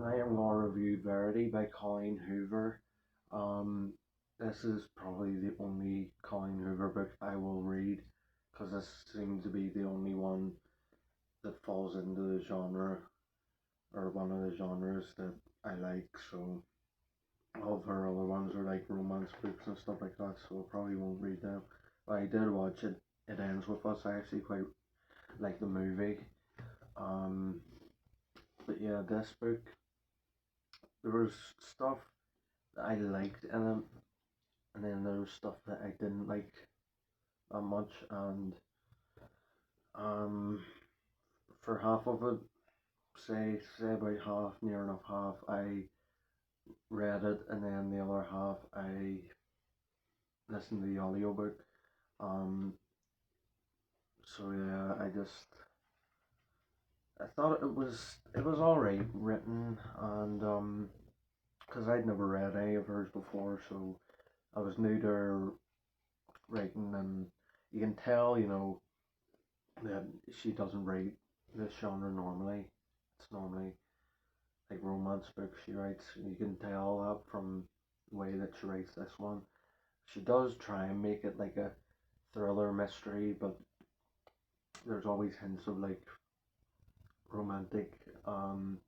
I am going to review Verity by Colleen Hoover. Um, this is probably the only Colleen Hoover book I will read because this seems to be the only one that falls into the genre or one of the genres that I like. So all of her other ones are like romance books and stuff like that, so I probably won't read them. But I did watch it. It Ends With Us. I actually quite like the movie. Um, but yeah, this book there was stuff that I liked in it, and then there was stuff that I didn't like that much. And um, for half of it, say about half, near enough half, I read it, and then the other half I listened to the audiobook. Um, so yeah, I thought it was alright written, and because I'd never read any of hers before, so I was new to her writing, and you can tell, that she doesn't write this genre normally. It's normally like romance books she writes. You can tell that from the way that she writes this one. She does try and make it like a thriller mystery, but there's always hints of like romantic, um,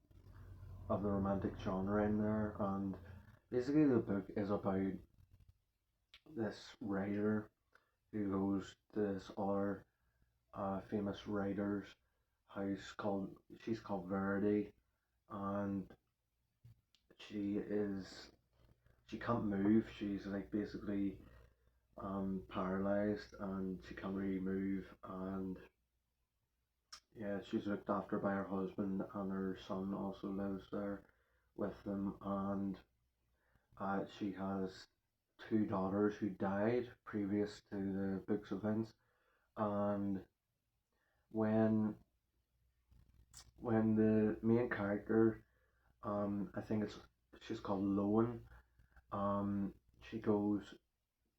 of the romantic genre in there. And basically, the book is about this writer who goes to this other famous writer's house called she's called Verity, and she is she can't move. She's like basically paralyzed, and she can't really move. And yeah, she's looked after by her husband, and her son also lives there with them. And she has two daughters who died previous to the book's events. And when when the main character, I think she's called Lowen, um, she goes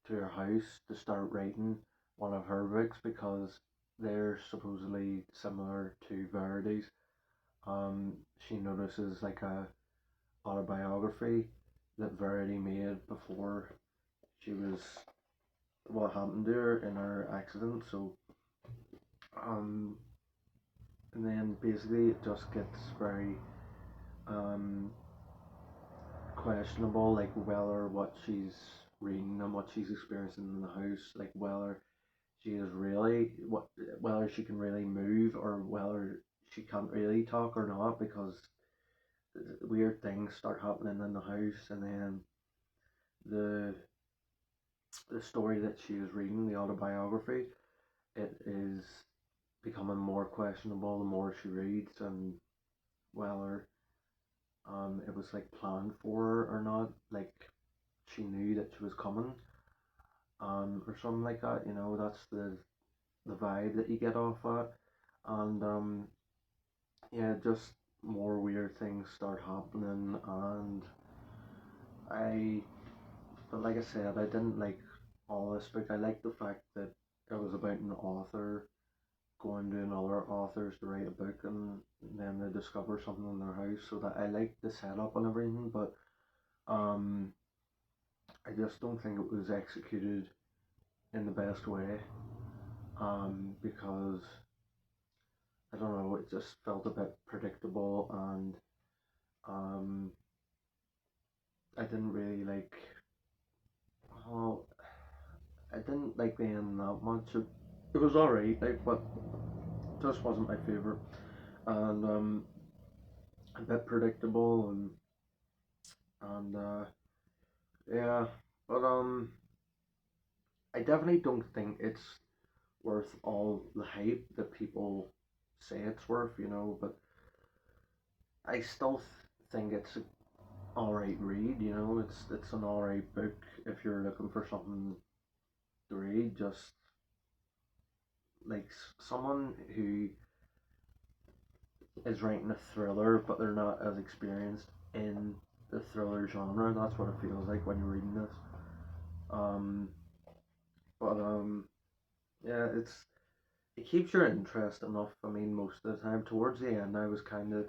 to her house to start writing one of her books because they're supposedly similar to Verity's. She notices like a autobiography that Verity made before she was what happened to her in her accident. So um, and then basically it just gets very um questionable, like whether what she's reading and what she's experiencing in the house, like whether she is really what whether she can really move or whether she can't really talk or not, because weird things start happening in the house. And then the the story that she is reading, the autobiography, it is becoming more questionable the more she reads, and whether it was like planned for her or not, like she knew that she was coming, or something like that. That's the vibe that you get off that. And yeah, just more weird things start happening. And I but like I said, I didn't like all this book. I liked the fact that it was about an author going to another authors to write a book, and then they discover something in their house. So that I liked the setup and everything, but um I just don't think it was executed in the best way. Because I don't know, it just felt a bit predictable, and um I didn't really like. Oh, I didn't like the end that much. It was alright, like, but just wasn't my favorite, and a bit predictable, and yeah, but I definitely don't think it's worth all the hype that people say it's worth, but I still think it's an alright read. It's an alright book if you're looking for something to read. Just like someone who is writing a thriller, but they're not as experienced in the thriller genre. That's what it feels like when you're reading this. Um, but yeah, it keeps your interest enough. I mean, most of the time, towards the end, I was kind of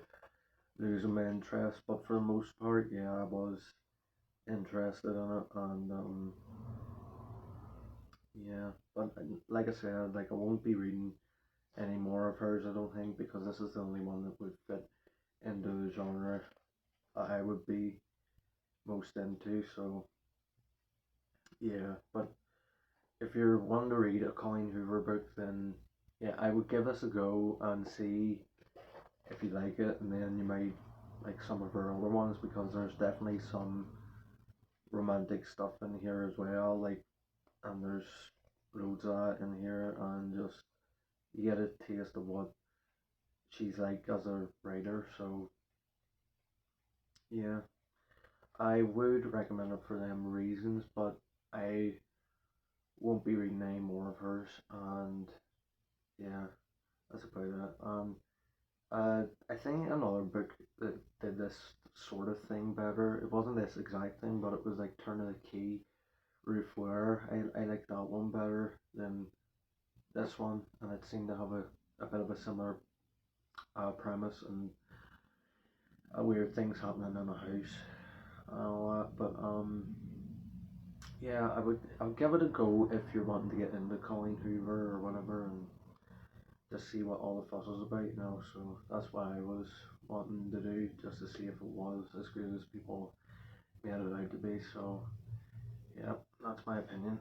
losing my interest, but for the most part, yeah, I was interested in it, and yeah, but like I said, like I won't be reading any more of hers, I don't think, because this is the only one that would fit into the genre I would be most into. So yeah, but if you're wanting to read a Colleen Hoover book, then yeah, I would give this a go and see if you like it, and then you might like some of her other ones, because there's definitely some romantic stuff in here as well. Like, and there's loads of that in here, and just you get a taste of what she's like as a writer. So yeah, I would recommend it for them reasons, but I won't be reading any more of hers. And yeah, that's about it. I think another book that did this sort of thing better. It wasn't this exact thing, but it was like Turn of the Key, Roof Ware. I like that one better than this one, and it seemed to have a bit of a similar premise and weird things happening in a house and all that. But yeah, I'll give it a go if you're wanting to get into Colleen Hoover or whatever, and just see what all the fuss is about, you know. So that's what I was wanting to do, just to see if it was as good as people made it out to be. So yeah, that's my opinion.